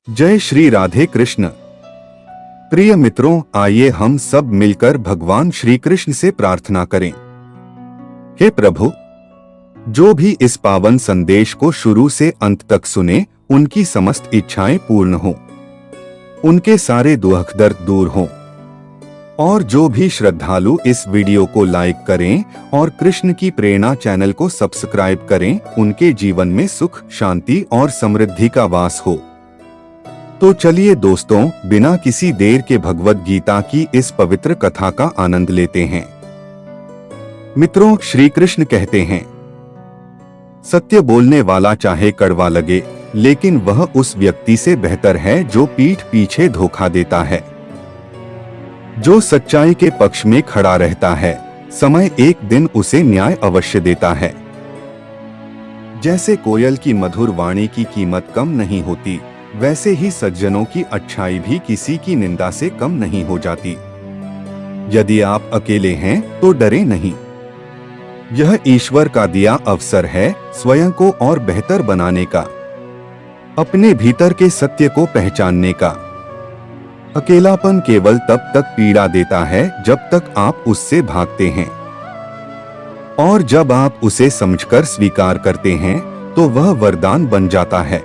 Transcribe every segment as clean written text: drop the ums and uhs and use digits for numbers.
जय श्री राधे कृष्ण। प्रिय मित्रों, आइए हम सब मिलकर भगवान श्री कृष्ण से प्रार्थना करें। हे प्रभु, जो भी इस पावन संदेश को शुरू से अंत तक सुने, उनकी समस्त इच्छाएं पूर्ण हों, उनके सारे दुख दर्द दूर हों, और जो भी श्रद्धालु इस वीडियो को लाइक करें और कृष्ण की प्रेरणा चैनल को सब्सक्राइब करें, उनके जीवन में सुख, शांति और समृद्धि का वास हो। तो चलिए दोस्तों, बिना किसी देर के भगवद गीता की इस पवित्र कथा का आनंद लेते हैं। मित्रों, श्री कृष्ण कहते हैं, सत्य बोलने वाला चाहे कड़वा लगे, लेकिन वह उस व्यक्ति से बेहतर है जो पीठ पीछे धोखा देता है। जो सच्चाई के पक्ष में खड़ा रहता है, समय एक दिन उसे न्याय अवश्य देता है। जैसे कोयल की मधुर वाणी की कीमत कम नहीं होती, वैसे ही सज्जनों की अच्छाई भी किसी की निंदा से कम नहीं हो जाती। यदि आप अकेले हैं तो डरे नहीं। यह ईश्वर का दिया अवसर है स्वयं को और बेहतर बनाने का, अपने भीतर के सत्य को पहचानने का। अकेलापन केवल तब तक पीड़ा देता है जब तक आप उससे भागते हैं, और जब आप उसे समझकर स्वीकार करते हैं तो वह वरदान बन जाता है।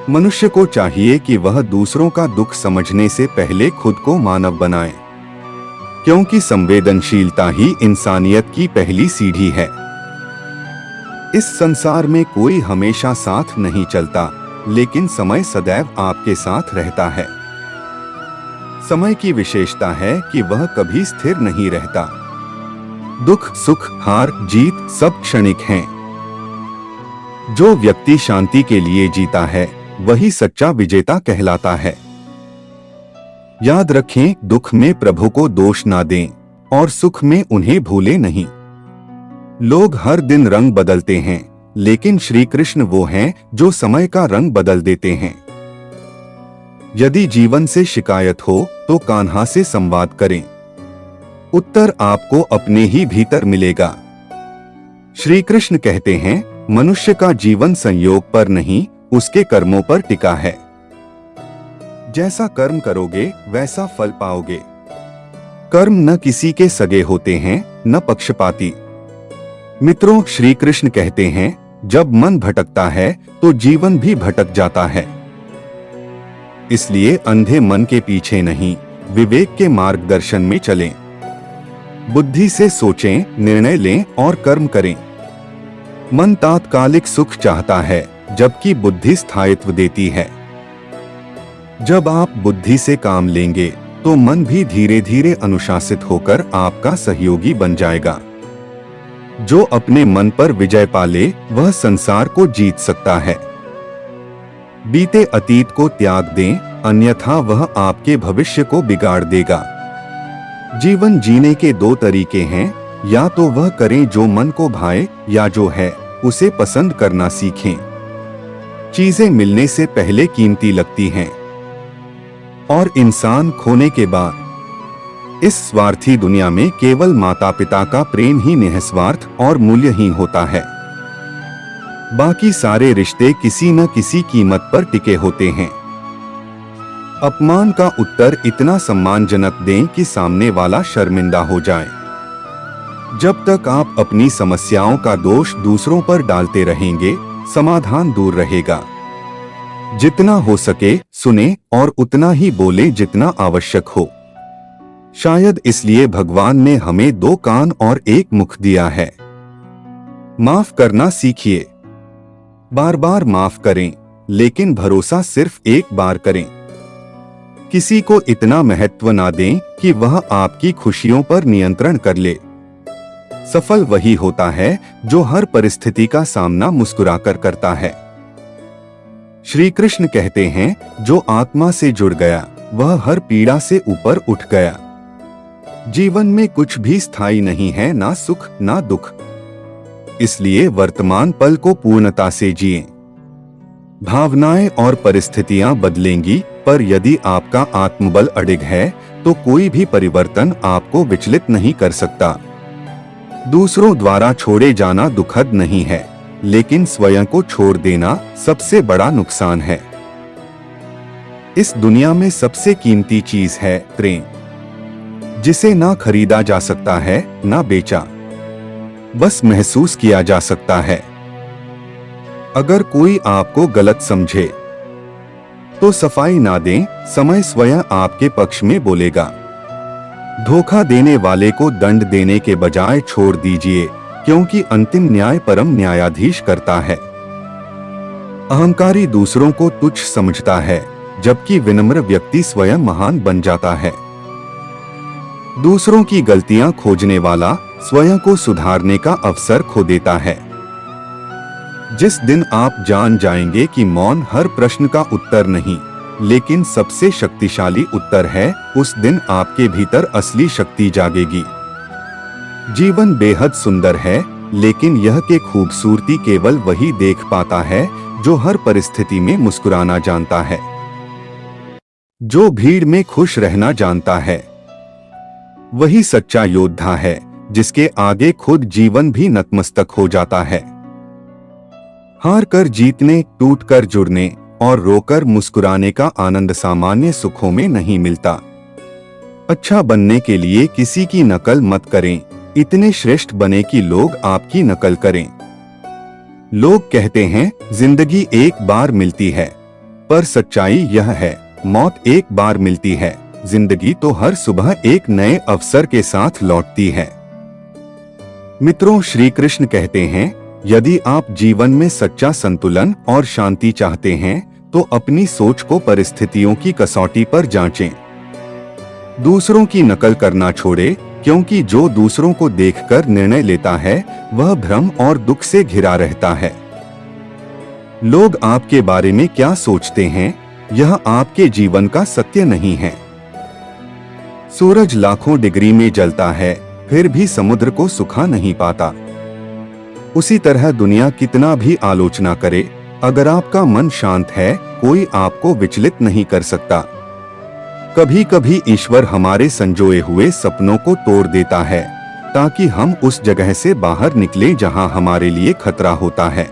मनुष्य को चाहिए कि वह दूसरों का दुख समझने से पहले खुद को मानव बनाए, क्योंकि संवेदनशीलता ही इंसानियत की पहली सीढ़ी है। इस संसार में कोई हमेशा साथ नहीं चलता, लेकिन समय सदैव आपके साथ रहता है। समय की विशेषता है कि वह कभी स्थिर नहीं रहता। दुख, सुख, हार, जीत सब क्षणिक हैं। जो व्यक्ति शांति के लिए जीता है, वही सच्चा विजेता कहलाता है। याद रखें, दुख में प्रभु को दोष ना दें और सुख में उन्हें भूले नहीं। लोग हर दिन रंग बदलते हैं, लेकिन श्री कृष्ण वो हैं जो समय का रंग बदल देते हैं। यदि जीवन से शिकायत हो तो कान्हा से संवाद करें, उत्तर आपको अपने ही भीतर मिलेगा। श्री कृष्ण कहते हैं, मनुष्य का जीवन संयोग पर नहीं, उसके कर्मों पर टिका है। जैसा कर्म करोगे वैसा फल पाओगे। कर्म न किसी के सगे होते हैं, न पक्षपाती। मित्रों, श्री कृष्ण कहते हैं, जब मन भटकता है तो जीवन भी भटक जाता है। इसलिए अंधे मन के पीछे नहीं, विवेक के मार्गदर्शन में चलें। बुद्धि से सोचें, निर्णय लें और कर्म करें। मन तात्कालिक सुख चाहता है, जबकि बुद्धि स्थायित्व देती है। जब आप बुद्धि से काम लेंगे तो मन भी धीरे धीरे अनुशासित होकर आपका सहयोगी बन जाएगा। जो अपने मन पर विजय पाले, वह संसार को जीत सकता है। बीते अतीत को त्याग दें, अन्यथा वह आपके भविष्य को बिगाड़ देगा। जीवन जीने के दो तरीके हैं, या तो वह करें जो मन को भाए, या जो है उसे पसंद करना सीखें। चीजें मिलने से पहले कीमती लगती हैं, और इंसान खोने के बाद इस स्वार्थी दुनिया में केवल माता पिता का प्रेम ही निस्वार्थ और मूल्यहीन होता है। बाकी सारे रिश्ते किसी न किसी कीमत पर टिके होते हैं। अपमान का उत्तर इतना सम्मानजनक दें कि सामने वाला शर्मिंदा हो जाए। जब तक आप अपनी समस्याओं का दोष दूसरों पर डालते रहेंगे, समाधान दूर रहेगा। जितना हो सके सुने और उतना ही बोले जितना आवश्यक हो। शायद इसलिए भगवान ने हमें दो कान और एक मुख दिया है। माफ करना सीखिए। बार बार माफ करें, लेकिन भरोसा सिर्फ एक बार करें। किसी को इतना महत्व ना दें कि वह आपकी खुशियों पर नियंत्रण कर ले। सफल वही होता है जो हर परिस्थिति का सामना मुस्कुराकर करता है। श्री कृष्ण कहते हैं, जो आत्मा से जुड़ गया वह हर पीड़ा से ऊपर उठ गया। जीवन में कुछ भी स्थायी नहीं है, ना सुख ना दुख। इसलिए वर्तमान पल को पूर्णता से जिएं। भावनाएं और परिस्थितियां बदलेंगी, पर यदि आपका आत्मबल अडिग है तो कोई भी परिवर्तन आपको विचलित नहीं कर सकता। दूसरों द्वारा छोड़े जाना दुखद नहीं है, लेकिन स्वयं को छोड़ देना सबसे बड़ा नुकसान है। इस दुनिया में सबसे कीमती चीज है प्रेम, जिसे ना खरीदा जा सकता है ना बेचा, बस महसूस किया जा सकता है। अगर कोई आपको गलत समझे तो सफाई ना दें, समय स्वयं आपके पक्ष में बोलेगा। धोखा देने वाले को दंड देने के बजाय छोड़ दीजिए, क्योंकि अंतिम न्याय परम न्यायाधीश करता है। अहंकारी दूसरों को तुच्छ समझता है, जबकि विनम्र व्यक्ति स्वयं महान बन जाता है। दूसरों की गलतियां खोजने वाला स्वयं को सुधारने का अवसर खो देता है। जिस दिन आप जान जाएंगे कि मौन हर प्रश्न का उत्तर नहीं, लेकिन सबसे शक्तिशाली उत्तर है, उस दिन आपके भीतर असली शक्ति जागेगी। जीवन बेहद सुंदर है, लेकिन यह के खूबसूरती केवल वही देख पाता है जो हर परिस्थिति में मुस्कुराना जानता है, जो भीड़ में खुश रहना जानता है। वही सच्चा योद्धा है, जिसके आगे खुद जीवन भी नतमस्तक हो जाता है। हार कर जीतने, टूट कर जुड़ने और रोकर मुस्कुराने का आनंद सामान्य सुखों में नहीं मिलता। अच्छा बनने के लिए किसी की नकल मत करें, इतने श्रेष्ठ बने कि लोग आपकी नकल करें। लोग कहते हैं जिंदगी एक बार मिलती है, पर सच्चाई यह है मौत एक बार मिलती है। जिंदगी तो हर सुबह एक नए अवसर के साथ लौटती है। मित्रों, श्री कृष्ण कहते हैं, यदि आप जीवन में सच्चा संतुलन और शांति चाहते हैं तो अपनी सोच को परिस्थितियों की कसौटी पर जांचें। दूसरों की नकल करना छोड़ें, क्योंकि जो दूसरों को देखकर निर्णय लेता है वह भ्रम और दुख से घिरा रहता है। लोग आपके बारे में क्या सोचते हैं, यह आपके जीवन का सत्य नहीं है। सूरज लाखों डिग्री में जलता है, फिर भी समुद्र को सुखा नहीं पाता। उसी तरह दुनिया कितना भी आलोचना करे, अगर आपका मन शांत है, कोई आपको विचलित नहीं कर सकता। कभी कभी ईश्वर हमारे संजोए हुए सपनों को तोड़ देता है, ताकि हम उस जगह से बाहर निकलें जहां हमारे लिए खतरा होता है।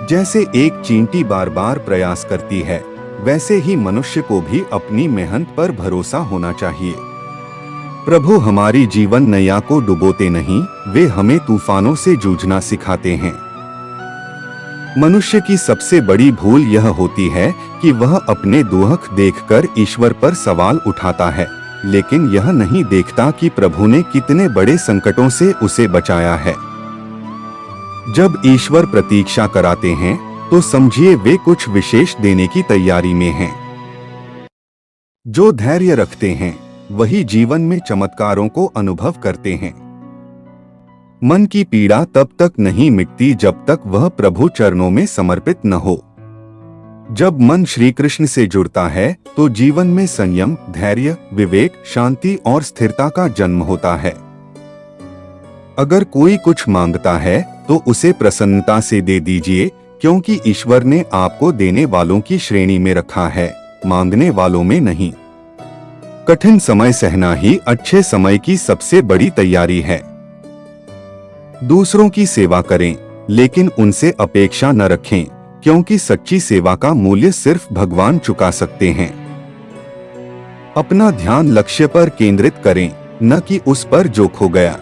जैसे एक चींटी बार बार प्रयास करती है, वैसे ही मनुष्य को भी अपनी मेहनत पर भरोसा होना चाहिए। प्रभु हमारी जीवन नैया को डुबोते नहीं, वे हमें तूफानों से जूझना सिखाते हैं। मनुष्य की सबसे बड़ी भूल यह होती है कि वह अपने दुख देखकर ईश्वर पर सवाल उठाता है, लेकिन यह नहीं देखता कि प्रभु ने कितने बड़े संकटों से उसे बचाया है। जब ईश्वर प्रतीक्षा कराते हैं तो समझिए वे कुछ विशेष देने की तैयारी में हैं। जो धैर्य रखते हैं वही जीवन में चमत्कारों को अनुभव करते हैं। मन की पीड़ा तब तक नहीं मिटती जब तक वह प्रभु चरणों में समर्पित न हो। जब मन श्री कृष्ण से जुड़ता है तो जीवन में संयम, धैर्य, विवेक, शांति और स्थिरता का जन्म होता है। अगर कोई कुछ मांगता है तो उसे प्रसन्नता से दे दीजिए, क्योंकि ईश्वर ने आपको देने वालों की श्रेणी में रखा है, मांगने वालों में नहीं। कठिन समय सहना ही अच्छे समय की सबसे बड़ी तैयारी है। दूसरों की सेवा करें, लेकिन उनसे अपेक्षा न रखें, क्योंकि सच्ची सेवा का मूल्य सिर्फ भगवान चुका सकते हैं। अपना ध्यान लक्ष्य पर केंद्रित करें, न कि उस पर जो खो गया।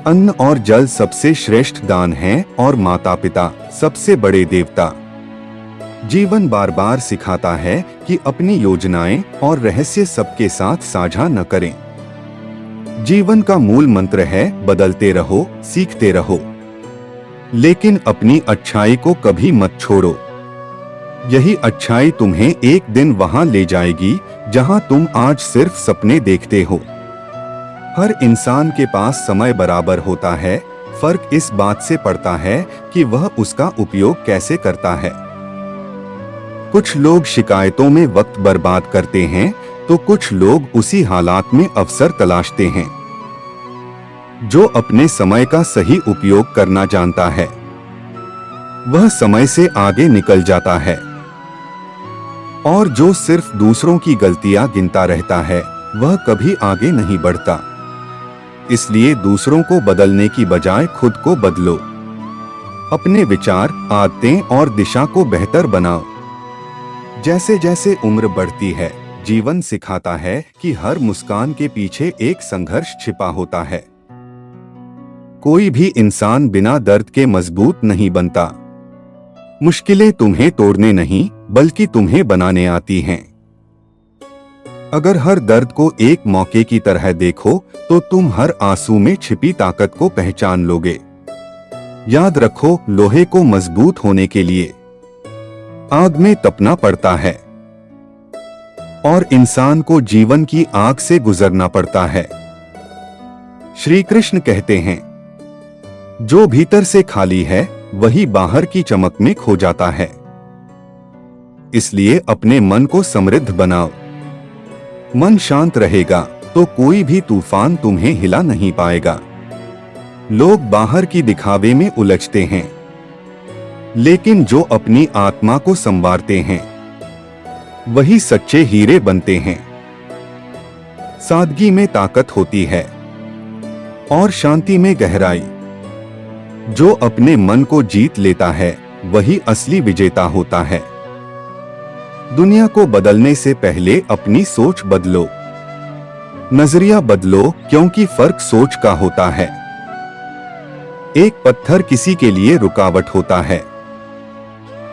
अन्न और जल सबसे श्रेष्ठ दान हैं और माता पिता सबसे बड़े देवता। जीवन बार बार सिखाता है कि अपनी योजनाएं और रहस्य सबके साथ साझा न करें। जीवन का मूल मंत्र है बदलते रहो, सीखते रहो, लेकिन अपनी अच्छाई को कभी मत छोड़ो। यही अच्छाई तुम्हें एक दिन वहां ले जाएगी जहां तुम आज सिर्फ सपने देखते हो। हर इंसान के पास समय बराबर होता है, फर्क इस बात से पड़ता है कि वह उसका उपयोग कैसे करता है। कुछ लोग शिकायतों में वक्त बर्बाद करते हैं, तो कुछ लोग उसी हालात में अवसर तलाशते हैं। जो अपने समय का सही उपयोग करना जानता है, वह समय से आगे निकल जाता है, और जो सिर्फ दूसरों की गलतियां गिनता रहता है, वह कभी आगे नहीं बढ़ता। इसलिए दूसरों को बदलने की बजाय खुद को बदलो। अपने विचार, आदतें और दिशा को बेहतर बनाओ। जैसे जैसे उम्र बढ़ती है, जीवन सिखाता है कि हर मुस्कान के पीछे एक संघर्ष छिपा होता है। कोई भी इंसान बिना दर्द के मजबूत नहीं बनता। मुश्किलें तुम्हें तोड़ने नहीं, बल्कि तुम्हें बनाने आती हैं। अगर हर दर्द को एक मौके की तरह देखो, तो तुम हर आंसू में छिपी ताकत को पहचान लोगे। याद रखो, लोहे को मजबूत होने के लिए आग में तपना पड़ता है और इंसान को जीवन की आग से गुजरना पड़ता है। श्री कृष्ण कहते हैं, जो भीतर से खाली है वही बाहर की चमक में खो जाता है। इसलिए अपने मन को समृद्ध बनाओ। मन शांत रहेगा तो कोई भी तूफान तुम्हें हिला नहीं पाएगा। लोग बाहर की दिखावे में उलझते हैं, लेकिन जो अपनी आत्मा को संवारते हैं वही सच्चे हीरे बनते हैं। सादगी में ताकत होती है और शांति में गहराई। जो अपने मन को जीत लेता है वही असली विजेता होता है। दुनिया को बदलने से पहले अपनी सोच बदलो। नजरिया बदलो, क्योंकि फर्क सोच का होता है। एक पत्थर किसी के लिए रुकावट होता है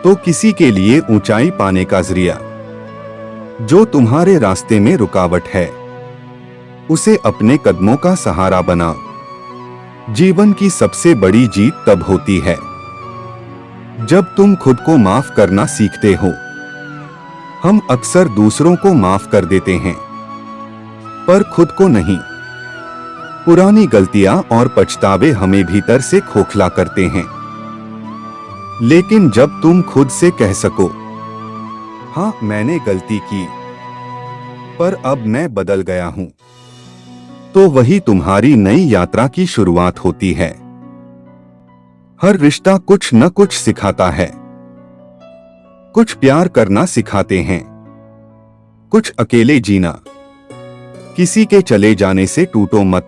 तो किसी के लिए ऊंचाई पाने का जरिया। जो तुम्हारे रास्ते में रुकावट है उसे अपने कदमों का सहारा बनाओ। जीवन की सबसे बड़ी जीत तब होती है जब तुम खुद को माफ करना सीखते हो। हम अक्सर दूसरों को माफ कर देते हैं, पर खुद को नहीं। पुरानी गलतियां और पछतावे हमें भीतर से खोखला करते हैं। लेकिन जब तुम खुद से कह सको, हाँ मैंने गलती की, पर अब मैं बदल गया हूं, तो वही तुम्हारी नई यात्रा की शुरुआत होती है। हर रिश्ता कुछ न कुछ सिखाता है। कुछ प्यार करना सिखाते हैं, कुछ अकेले जीना। किसी के चले जाने से टूटो मत,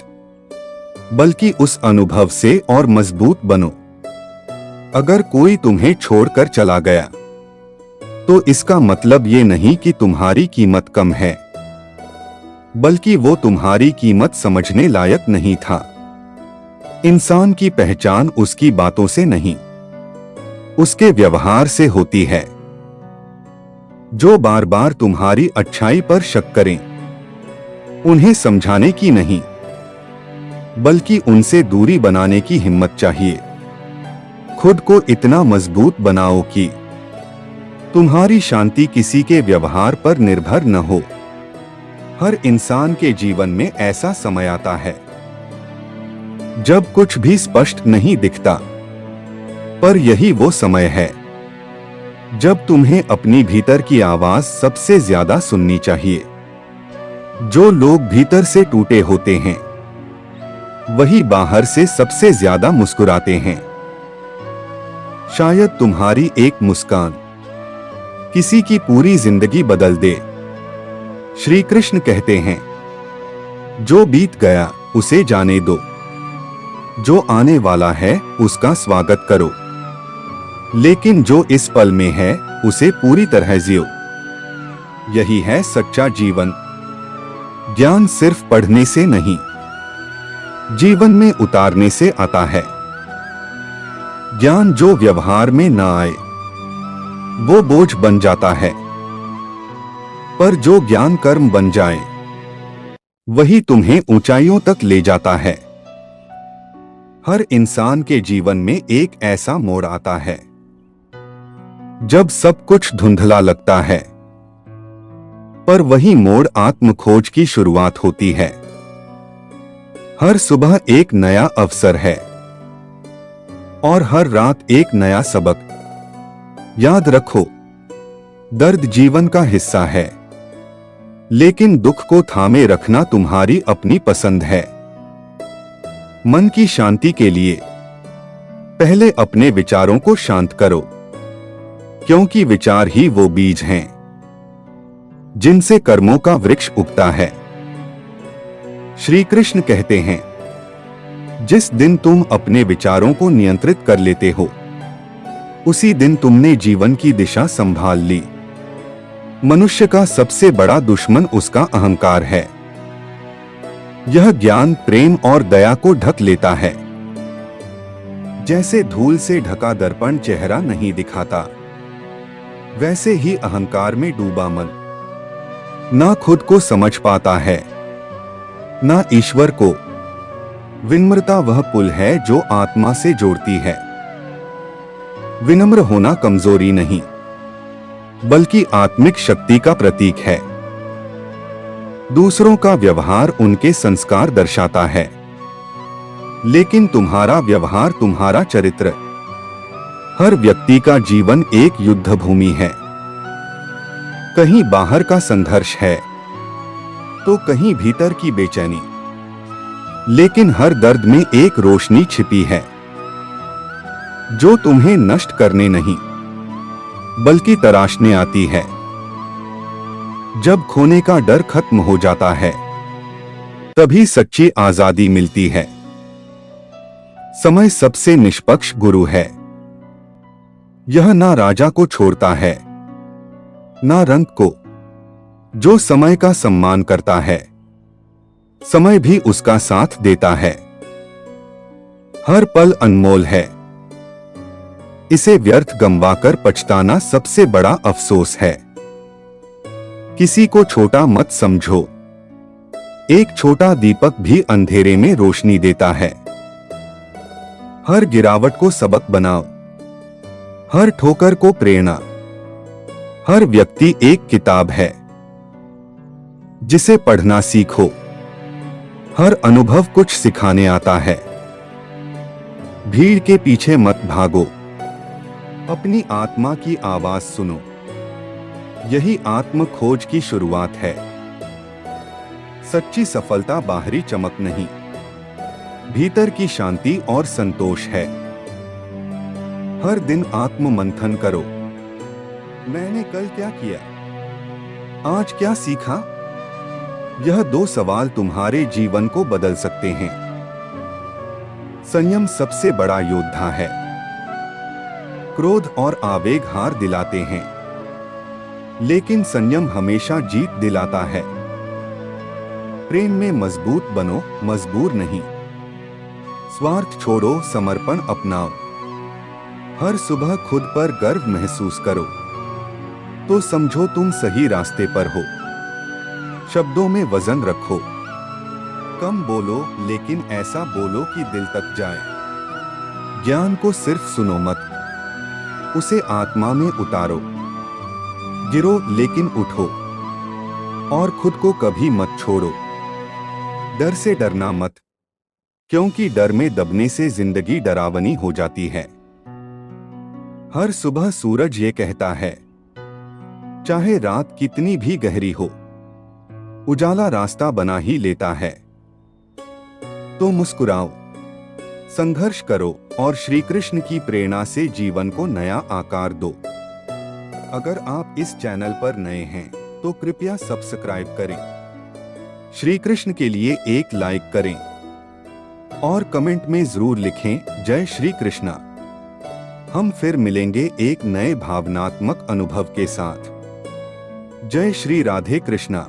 बल्कि उस अनुभव से और मजबूत बनो। अगर कोई तुम्हें छोड़कर चला गया तो इसका मतलब ये नहीं कि तुम्हारी कीमत कम है, बल्कि वो तुम्हारी कीमत समझने लायक नहीं था। इंसान की पहचान उसकी बातों से नहीं, उसके व्यवहार से होती है। जो बार बार तुम्हारी अच्छाई पर शक करें, उन्हें समझाने की नहीं, बल्कि उनसे दूरी बनाने की हिम्मत चाहिए। खुद को इतना मजबूत बनाओ कि तुम्हारी शांति किसी के व्यवहार पर निर्भर न हो। हर इंसान के जीवन में ऐसा समय आता है जब कुछ भी स्पष्ट नहीं दिखता, पर यही वो समय है जब तुम्हें अपनी भीतर की आवाज सबसे ज्यादा सुननी चाहिए। जो लोग भीतर से टूटे होते हैं वही बाहर से सबसे ज्यादा मुस्कुराते हैं। शायद तुम्हारी एक मुस्कान किसी की पूरी जिंदगी बदल दे। श्री कृष्ण कहते हैं, जो बीत गया उसे जाने दो, जो आने वाला है उसका स्वागत करो, लेकिन जो इस पल में है उसे पूरी तरह जियो। यही है सच्चा जीवन। ज्ञान सिर्फ पढ़ने से नहीं, जीवन में उतारने से आता है। ज्ञान जो व्यवहार में न आए वो बोझ बन जाता है, पर जो ज्ञान कर्म बन जाए वही तुम्हें ऊंचाइयों तक ले जाता है। हर इंसान के जीवन में एक ऐसा मोड़ आता है जब सब कुछ धुंधला लगता है, पर वही मोड़ आत्म खोज की शुरुआत होती है। हर सुबह एक नया अवसर है और हर रात एक नया सबक। याद रखो, दर्द जीवन का हिस्सा है, लेकिन दुख को थामे रखना तुम्हारी अपनी पसंद है। मन की शांति के लिए पहले अपने विचारों को शांत करो, क्योंकि विचार ही वो बीज हैं जिनसे कर्मों का वृक्ष उगता है। श्री कृष्ण कहते हैं, जिस दिन तुम अपने विचारों को नियंत्रित कर लेते हो, उसी दिन तुमने जीवन की दिशा संभाल ली। मनुष्य का सबसे बड़ा दुश्मन उसका अहंकार है। यह ज्ञान, प्रेम और दया को ढक लेता है। जैसे धूल से ढका दर्पण चेहरा नहीं दिखाता, वैसे ही अहंकार में डूबा मन ना खुद को समझ पाता है, ना ईश्वर को। विनम्रता वह पुल है जो आत्मा से जोड़ती है। विनम्र होना कमजोरी नहीं, बल्कि आत्मिक शक्ति का प्रतीक है। दूसरों का व्यवहार उनके संस्कार दर्शाता है, लेकिन तुम्हारा व्यवहार तुम्हारा चरित्र। हर व्यक्ति का जीवन एक युद्ध भूमि है। कहीं बाहर का संघर्ष है, तो कहीं भीतर की बेचैनी। लेकिन हर दर्द में एक रोशनी छिपी है, जो तुम्हें नष्ट करने नहीं, बल्कि तराशने आती है। जब खोने का डर खत्म हो जाता है, तभी सच्ची आजादी मिलती है। समय सबसे निष्पक्ष गुरु है। यह ना राजा को छोड़ता है, ना रंग को। जो समय का सम्मान करता है, समय भी उसका साथ देता है। हर पल अनमोल है। इसे व्यर्थ गंवाकर पछताना सबसे बड़ा अफसोस है। किसी को छोटा मत समझो। एक छोटा दीपक भी अंधेरे में रोशनी देता है। हर गिरावट को सबक बनाओ, हर ठोकर को प्रेरणा। हर व्यक्ति एक किताब है, जिसे पढ़ना सीखो। हर अनुभव कुछ सिखाने आता है। भीड़ के पीछे मत भागो, अपनी आत्मा की आवाज सुनो। यही आत्म खोज की शुरुआत है। सच्ची सफलता बाहरी चमक नहीं, भीतर की शांति और संतोष है। हर दिन आत्म मंथन करो। मैंने कल क्या किया, आज क्या सीखा? यह 2 सवाल तुम्हारे जीवन को बदल सकते हैं। संयम सबसे बड़ा योद्धा है। क्रोध और आवेग हार दिलाते हैं, लेकिन संयम हमेशा जीत दिलाता है। प्रेम में मजबूत बनो, मजबूर नहीं। स्वार्थ छोड़ो, समर्पण अपनाओ। हर सुबह खुद पर गर्व महसूस करो, तो समझो तुम सही रास्ते पर हो। शब्दों में वजन रखो। कम बोलो, लेकिन ऐसा बोलो कि दिल तक जाए। ज्ञान को सिर्फ सुनो मत, उसे आत्मा में उतारो। गिरो लेकिन उठो, और खुद को कभी मत छोड़ो। डर से डरना मत, क्योंकि डर में दबने से जिंदगी डरावनी हो जाती है। हर सुबह सूरज ये कहता है, चाहे रात कितनी भी गहरी हो, उजाला रास्ता बना ही लेता है। तो मुस्कुराओ, संघर्ष करो और श्री कृष्ण की प्रेरणा से जीवन को नया आकार दो। अगर आप इस चैनल पर नए हैं, तो कृपया सब्सक्राइब करें। श्री कृष्ण के लिए एक लाइक करें और कमेंट में जरूर लिखें, जय श्री कृष्णा। हम फिर मिलेंगे एक नए भावनात्मक अनुभव के साथ। जय श्री राधे कृष्णा।